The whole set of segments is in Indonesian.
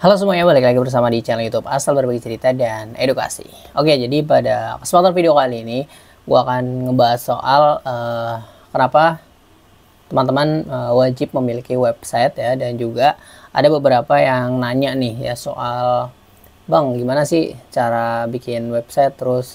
Halo semuanya, balik lagi bersama di channel YouTube Asal Berbagi Cerita dan Edukasi. Oke, jadi pada kesempatan video kali ini gua akan ngebahas soal kenapa teman-teman wajib memiliki website ya, dan juga ada beberapa yang nanya nih ya soal, Bang, gimana sih cara bikin website, terus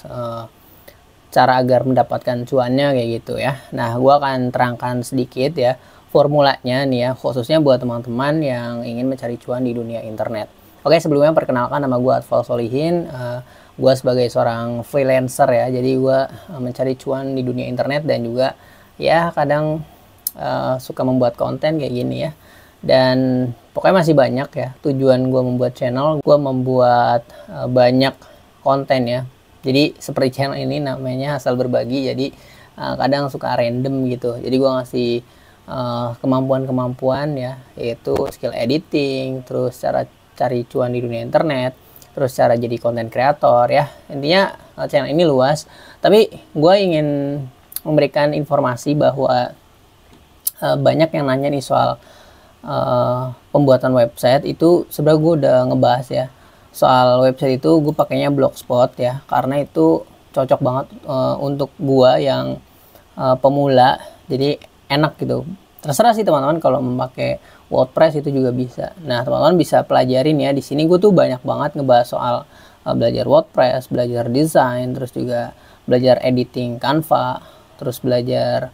cara agar mendapatkan cuannya kayak gitu ya. Nah, gua akan terangkan sedikit ya formulanya nih ya, khususnya buat teman-teman yang ingin mencari cuan di dunia internet. Oke, sebelumnya perkenalkan, nama gue Atfal Solihin. Gue sebagai seorang freelancer ya, jadi gue mencari cuan di dunia internet dan juga ya kadang suka membuat konten kayak gini ya. Dan pokoknya masih banyak ya tujuan gue membuat channel, gue membuat banyak konten ya. Jadi seperti channel ini namanya Asal Berbagi, jadi kadang suka random gitu. Jadi gue ngasih kemampuan-kemampuan ya, yaitu skill editing, terus cara cari cuan di dunia internet, terus cara jadi konten kreator ya. Intinya channel ini luas, tapi gue ingin memberikan informasi bahwa banyak yang nanya nih soal pembuatan website. Itu sebenarnya gue udah ngebahas ya soal website. Itu gue pakainya Blogspot ya, karena itu cocok banget untuk gue yang pemula, jadi enak gitu. Terserah sih teman-teman, kalau memakai WordPress itu juga bisa. Nah, teman-teman bisa pelajarin ya. Di sini gue tuh banyak banget ngebahas soal belajar WordPress, belajar desain, terus juga belajar editing Canva, terus belajar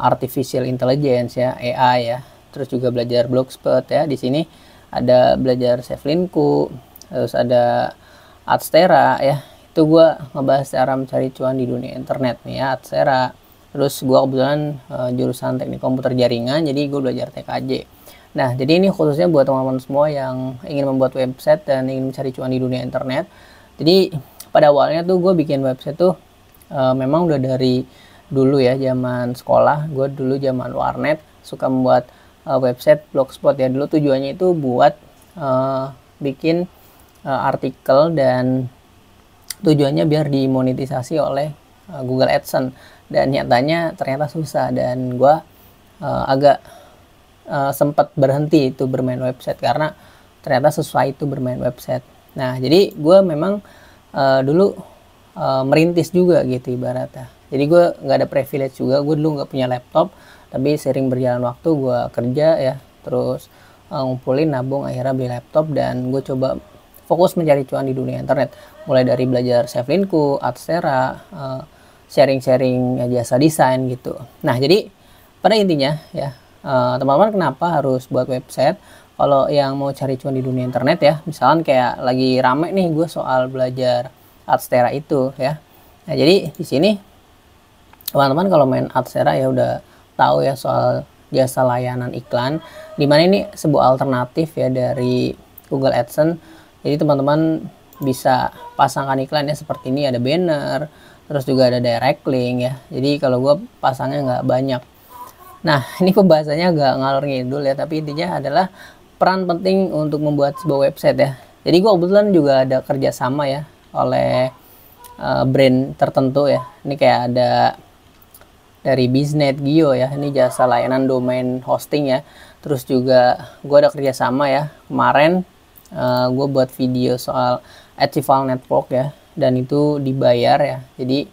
artificial intelligence ya, AI ya. Terus juga belajar Blogspot ya. Di sini ada belajar Sevlinku, terus ada Adstera ya. Itu gue ngebahas cara mencari cuan di dunia internet nih ya, Adstera. Terus gue kebetulan jurusan teknik komputer jaringan, jadi gue belajar TKJ. Nah, jadi ini khususnya buat teman-teman semua yang ingin membuat website dan ingin mencari cuan di dunia internet. Jadi pada awalnya tuh gue bikin website tuh memang udah dari dulu ya, zaman sekolah. Gue dulu zaman warnet suka membuat website Blogspot ya. Dulu tujuannya itu buat bikin artikel, dan tujuannya biar dimonetisasi oleh Google AdSense. Dan nyatanya ternyata susah, dan gue agak sempat berhenti itu bermain website karena ternyata susah itu bermain website. Nah, jadi gue memang dulu merintis juga gitu ibaratnya. Jadi gue nggak ada privilege juga, gue dulu nggak punya laptop, tapi sering berjalan waktu gue kerja ya, terus ngumpulin nabung, akhirnya beli laptop, dan gue coba fokus mencari cuan di dunia internet. Mulai dari belajar Sevlinku, Adstera, sharing-sharing jasa desain gitu. Nah, jadi pada intinya ya, teman-teman kenapa harus buat website? Kalau yang mau cari cuan di dunia internet ya, misalkan kayak lagi rame nih gue soal belajar Adstera itu ya. Nah, jadi di sini teman-teman kalau main Adstera ya udah tahu ya soal jasa layanan iklan, dimana ini sebuah alternatif ya dari Google AdSense. Jadi teman-teman bisa pasangkan iklannya seperti ini, ada banner, terus juga ada direct link ya. Jadi kalau gue pasangnya nggak banyak. Nah, ini pembahasannya agak ngalor ngidul ya, tapi intinya adalah peran penting untuk membuat sebuah website ya. Jadi gue kebetulan juga ada kerjasama ya oleh brand tertentu ya. Ini kayak ada dari Biznet Gio ya, ini jasa layanan domain hosting ya. Terus juga gue ada kerjasama ya, kemarin gue buat video soal Ethival Network ya, dan itu dibayar ya. Jadi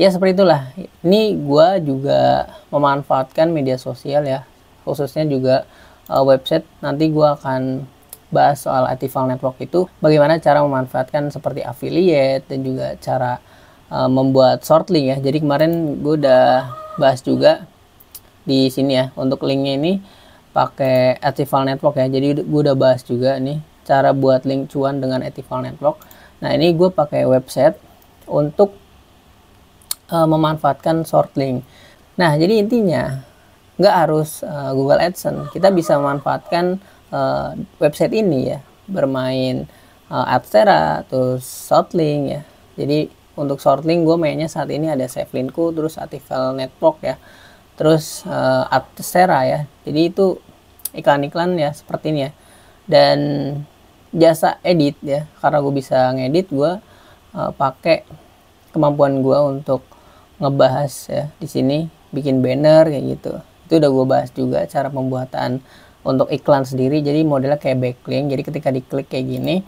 ya seperti itulah. Ini gue juga memanfaatkan media sosial ya, khususnya juga website. Nanti gue akan bahas soal Ethival Network itu, bagaimana cara memanfaatkan seperti affiliate dan juga cara membuat short link ya. Jadi kemarin gue udah bahas juga di sini ya, untuk linknya ini pakai Ethival Network ya. Jadi gue udah bahas juga nih cara buat link cuan dengan Ethival Network. Nah, ini gue pakai website untuk memanfaatkan short link. Nah, jadi intinya nggak harus Google AdSense, kita bisa memanfaatkan website ini ya, bermain Adstera, terus short link ya. Jadi untuk short link gue mainnya saat ini ada Sevlinku, terus Ethival Network ya, terus Adstera ya. Jadi itu iklan-iklan ya seperti ini ya. Dan jasa edit ya, karena gue bisa ngedit, gue pakai kemampuan gue untuk ngebahas ya di sini, bikin banner kayak gitu. Itu udah gue bahas juga cara pembuatan untuk iklan sendiri, jadi modelnya kayak backlink. Jadi ketika diklik kayak gini,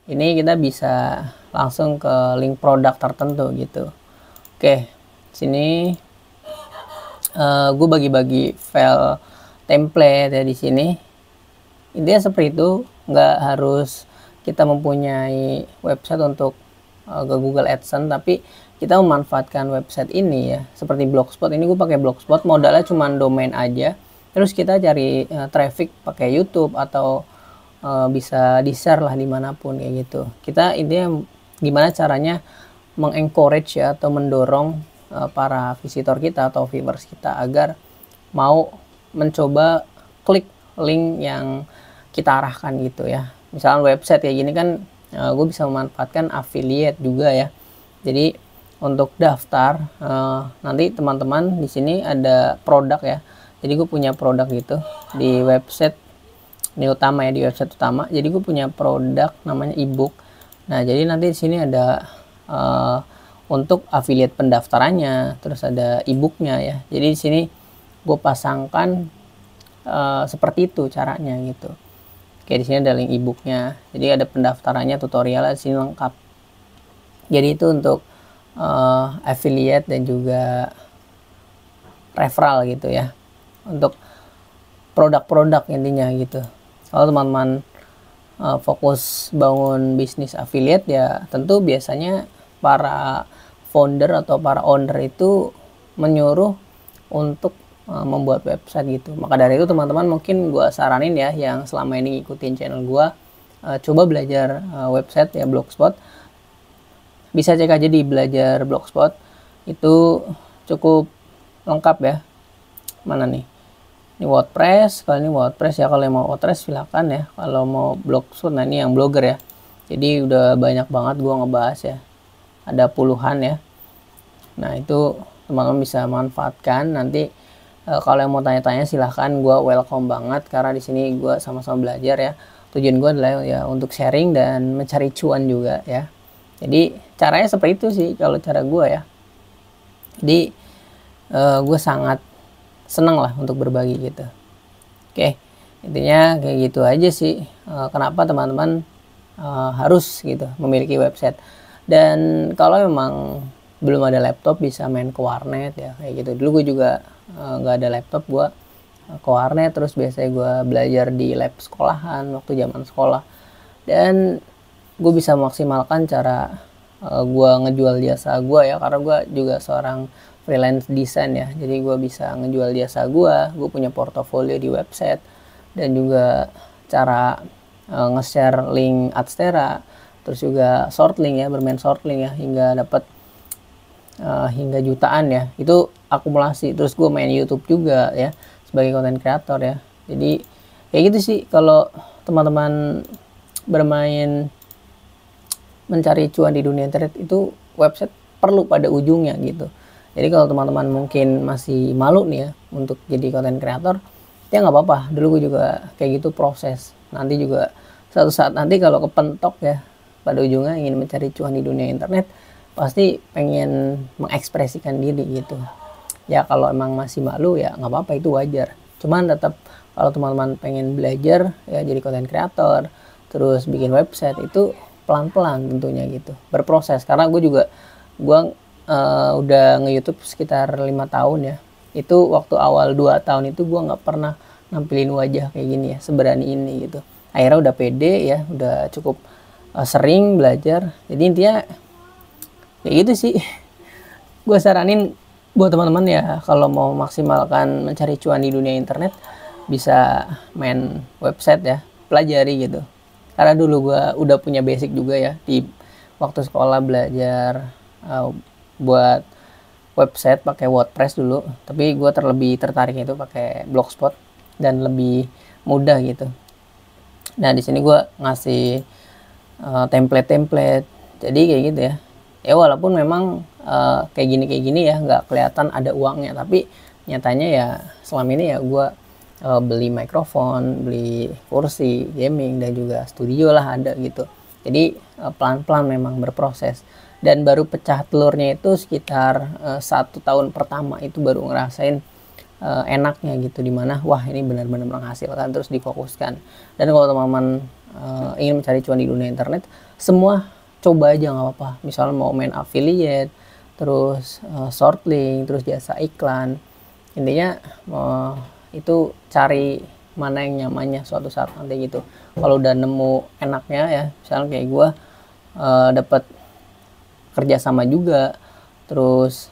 ini kita bisa langsung ke link produk tertentu gitu. Oke, sini gue bagi-bagi file template ya di sini. Intinya seperti itu, nggak harus kita mempunyai website untuk ke Google AdSense, tapi kita memanfaatkan website ini ya, seperti Blogspot. Ini gue pakai Blogspot, modalnya cuma domain aja. Terus kita cari traffic pakai YouTube atau bisa di share lah dimanapun kayak gitu. Kita intinya gimana caranya mengencourage ya, atau mendorong para visitor kita atau viewers kita agar mau mencoba klik link yang kita arahkan gitu ya. Misalnya website kayak gini kan gue bisa memanfaatkan affiliate juga ya. Jadi untuk daftar nanti teman-teman di sini ada produk ya. Jadi gue punya produk gitu di website ini utama ya, di website utama. Jadi gue punya produk namanya ebook. Nah, jadi nanti di sini ada untuk affiliate pendaftarannya, terus ada ebooknya ya. Jadi di sini gue pasangkan seperti itu caranya gitu. Oke, di sini ada link ebooknya. Jadi ada pendaftarannya, tutorialnya di sini lengkap. Jadi itu untuk affiliate dan juga referral gitu ya. Untuk produk-produk intinya gitu. Kalau teman-teman fokus bangun bisnis affiliate ya, tentu biasanya para founder atau para owner itu menyuruh untuk membuat website gitu. Maka dari itu teman-teman mungkin gue saranin ya, yang selama ini ngikutin channel gue, coba belajar website ya, Blogspot. Bisa cek aja di belajar Blogspot, itu cukup lengkap ya. Mana nih, ini WordPress. Kalau ini WordPress ya, kalau yang mau WordPress silakan ya. Kalau mau Blogspot, nah ini yang blogger ya. Jadi udah banyak banget gue ngebahas ya, ada puluhan ya. Nah itu teman-teman bisa manfaatkan. Nanti kalau yang mau tanya-tanya silahkan, gue welcome banget, karena di sini gue sama-sama belajar ya. Tujuan gue adalah ya untuk sharing dan mencari cuan juga ya. Jadi caranya seperti itu sih kalau cara gue ya. Jadi gue sangat senang lah untuk berbagi gitu. Oke, intinya kayak gitu aja sih. Kenapa teman-teman harus gitu memiliki website. Dan kalau memang belum ada laptop, bisa main ke warnet ya kayak gitu. Dulu gue juga nggak ada laptop, gue ke warnet, terus biasanya gue belajar di lab sekolahan waktu zaman sekolah. Dan gue bisa maksimalkan cara gue ngejual jasa gue ya, karena gue juga seorang freelance design ya. Jadi gue bisa ngejual jasa gue punya portofolio di website, dan juga cara nge-share link Adstera, terus juga short link ya, bermain short link ya, hingga dapat hingga jutaan ya, itu akumulasi. Terus gue main YouTube juga ya sebagai content creator ya. Jadi kayak gitu sih kalau teman-teman bermain mencari cuan di dunia internet, itu website perlu pada ujungnya gitu. Jadi kalau teman-teman mungkin masih malu nih ya untuk jadi content creator, ya nggak apa-apa, dulu gue juga kayak gitu proses. Nanti juga suatu saat nanti kalau kepentok ya pada ujungnya ingin mencari cuan di dunia internet, pasti pengen mengekspresikan diri gitu ya. Kalau emang masih malu ya nggak apa-apa, itu wajar. Cuman tetap kalau teman-teman pengen belajar ya jadi content creator, terus bikin website, itu pelan-pelan tentunya gitu, berproses. Karena gue juga udah nge-YouTube sekitar 5 tahun ya. Itu waktu awal 2 tahun itu gue nggak pernah nampilin wajah kayak gini ya, seberani ini gitu. Akhirnya udah pede ya, udah cukup sering belajar. Jadi intinya ya gitu sih. Gue saranin buat teman-teman ya, kalau mau maksimalkan mencari cuan di dunia internet, bisa main website ya, pelajari gitu. Karena dulu gue udah punya basic juga ya, di waktu sekolah belajar buat website pakai WordPress dulu, tapi gue terlebih tertarik itu pakai Blogspot dan lebih mudah gitu. Nah di sini gue ngasih template-template, jadi kayak gitu ya. Ya walaupun memang kayak gini ya nggak kelihatan ada uangnya, tapi nyatanya ya selama ini ya gue beli mikrofon, beli kursi gaming, dan juga studio lah ada gitu. Jadi pelan-pelan memang berproses, dan baru pecah telurnya itu sekitar 1 tahun pertama itu baru ngerasain enaknya gitu, dimana wah ini benar-benar menghasilkan, terus difokuskan. Dan kalau teman-teman ingin mencari cuan di dunia internet, semua coba aja nggak apa-apa. Misal mau main affiliate, terus short link, terus jasa iklan, intinya itu cari mana yang nyamannya suatu saat nanti gitu. Kalau udah nemu enaknya ya, misalnya kayak gue dapat kerjasama juga, terus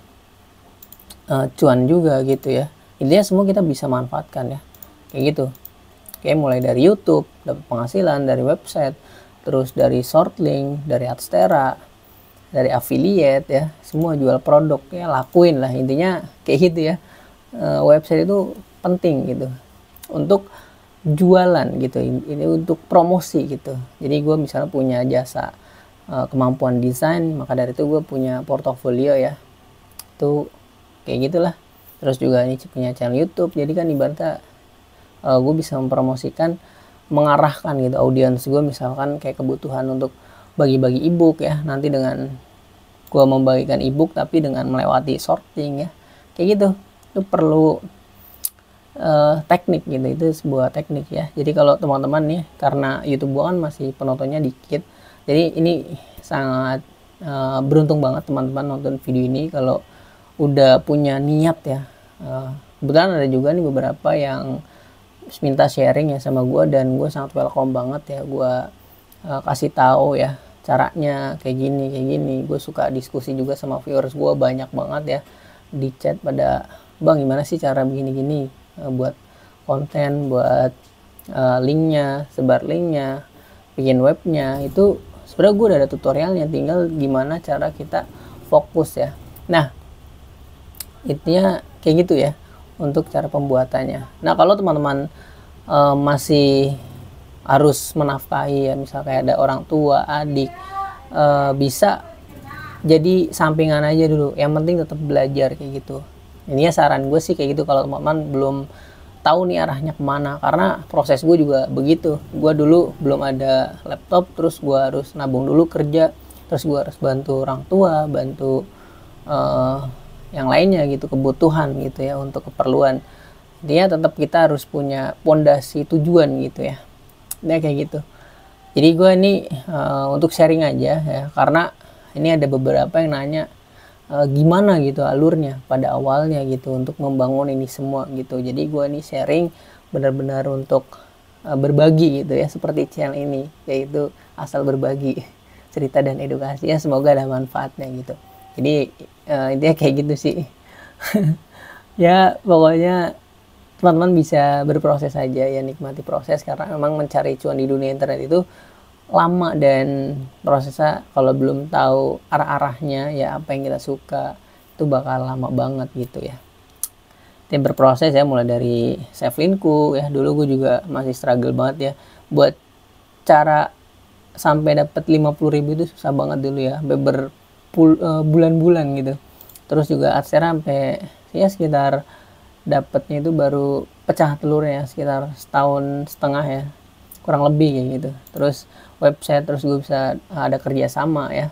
cuan juga gitu ya, intinya semua kita bisa manfaatkan ya, kayak gitu. Kayak mulai dari YouTube dapat penghasilan, dari website, terus dari short link, dari Adstera, dari affiliate ya, semua jual produk ya, lakuin lah intinya kayak gitu ya. Website itu penting gitu untuk jualan gitu, ini untuk promosi gitu. Jadi gue misalnya punya jasa kemampuan desain, maka dari itu gue punya portofolio ya, itu kayak gitulah. Terus juga ini punya channel YouTube, jadi kan ibaratnya gue bisa mempromosikan, mengarahkan gitu audiens gue, misalkan kayak kebutuhan untuk bagi-bagi ebook ya, nanti dengan gue membagikan ebook tapi dengan melewati sorting ya, kayak gitu. Itu perlu teknik gitu, itu sebuah teknik ya. Jadi kalau teman-teman nih, karena YouTube gue kan masih penontonnya dikit, jadi ini sangat beruntung banget teman-teman nonton video ini kalau udah punya niat ya. Kebetulan ada juga nih beberapa yang minta sharing ya sama gue, dan gue sangat welcome banget ya. Gue kasih tahu ya caranya kayak gini. Gue suka diskusi juga sama viewers gue, banyak banget ya di chat pada, bang gimana sih cara begini buat konten, buat linknya, sebar linknya, bikin webnya. Itu sebenarnya gue udah ada tutorialnya, tinggal gimana cara kita fokus ya. Nah intinya kayak gitu ya untuk cara pembuatannya. Nah kalau teman-teman masih harus menafkahi ya, misal kayak ada orang tua, adik, bisa jadi sampingan aja dulu, yang penting tetap belajar kayak gitu. Ini ya saran gue sih kayak gitu kalau teman-teman belum tahu nih arahnya kemana, karena proses gue juga begitu. Gue dulu belum ada laptop, terus gue harus nabung dulu kerja, terus gue harus bantu orang tua, bantu yang lainnya gitu, kebutuhan gitu ya, untuk keperluan. Dia tetap kita harus punya pondasi tujuan gitu ya. Nah kayak gitu. Jadi gue ini untuk sharing aja ya, karena ini ada beberapa yang nanya gimana gitu alurnya pada awalnya gitu untuk membangun ini semua gitu. Jadi gue ini sharing benar-benar untuk berbagi gitu ya, seperti channel ini, yaitu asal berbagi cerita dan edukasi ya, semoga ada manfaatnya gitu. Jadi intinya kayak gitu sih. Ya pokoknya teman-teman bisa berproses aja ya, nikmati proses, karena memang mencari cuan di dunia internet itu lama, dan prosesnya kalau belum tahu arah-arahnya ya, apa yang kita suka, itu bakal lama banget gitu ya. Tim berproses ya, mulai dari save linku ya, dulu gue juga masih struggle banget ya buat cara sampai dapat 50.000 itu susah banget dulu ya, sampai bulan-bulan gitu. Terus juga Adstera sampai ya sekitar dapatnya itu baru pecah telurnya sekitar setahun setengah ya, kurang lebih kayak gitu. Terus website, terus gue bisa ada kerja sama ya,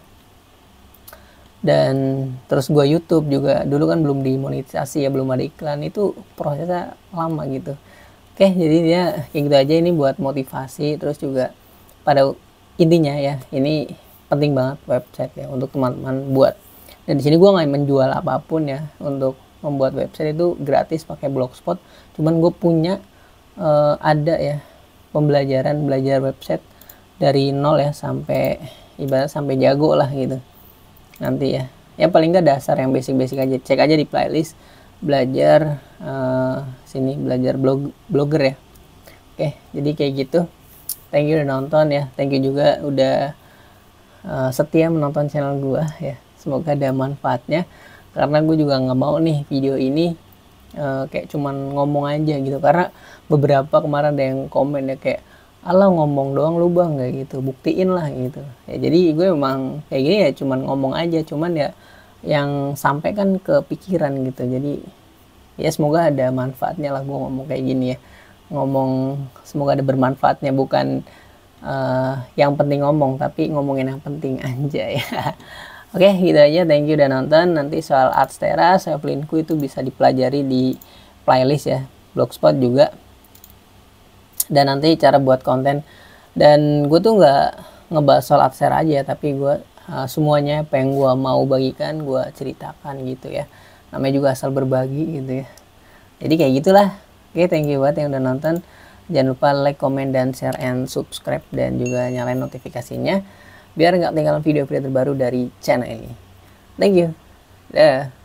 dan terus gue YouTube juga dulu kan belum dimonetisasi ya, belum ada iklan, itu prosesnya lama gitu. Oke, jadi dia kayak gitu aja, ini buat motivasi. Terus juga pada intinya ya, ini penting banget website ya untuk teman-teman buat. Dan di sini gue nggak menjual apapun ya, untuk membuat website itu gratis pakai Blogspot. Cuman gue punya ada ya pembelajaran, belajar website dari nol ya, sampai ibarat sampai jago lah gitu nanti ya. Ya paling nggak dasar yang basic aja, cek aja di playlist belajar sini, belajar blogger ya. Oke, jadi kayak gitu. Thank you udah nonton ya, thank you juga udah setia menonton channel gua ya. Semoga ada manfaatnya, karena gue juga nggak mau nih video ini kayak cuman ngomong aja gitu, karena beberapa kemarin ada yang komen ya kayak, alah ngomong doang lu bang, kayak gitu, buktiin lah gitu ya. Jadi gue memang kayak gini ya, cuman ngomong aja, cuman ya yang sampai kan ke pikiran gitu. Jadi ya semoga ada manfaatnya lah gue ngomong kayak gini ya, ngomong semoga ada bermanfaatnya, bukan yang penting ngomong, tapi ngomongin yang penting aja ya. Oke, gitu aja, thank you udah nonton. Nanti soal Adstera, save linku itu bisa dipelajari di playlist ya, blogspot juga, dan nanti cara buat konten. Dan gue tuh nggak ngebahas soal Upshare aja, tapi gue semuanya apa yang gue mau bagikan gue ceritakan gitu ya, namanya juga asal berbagi gitu ya. Jadi kayak gitulah. Oke, thank you buat yang udah nonton. Jangan lupa like, comment, dan share, and subscribe, dan juga nyalain notifikasinya biar nggak ketinggalan video-video terbaru dari channel ini. Thank you. Dah.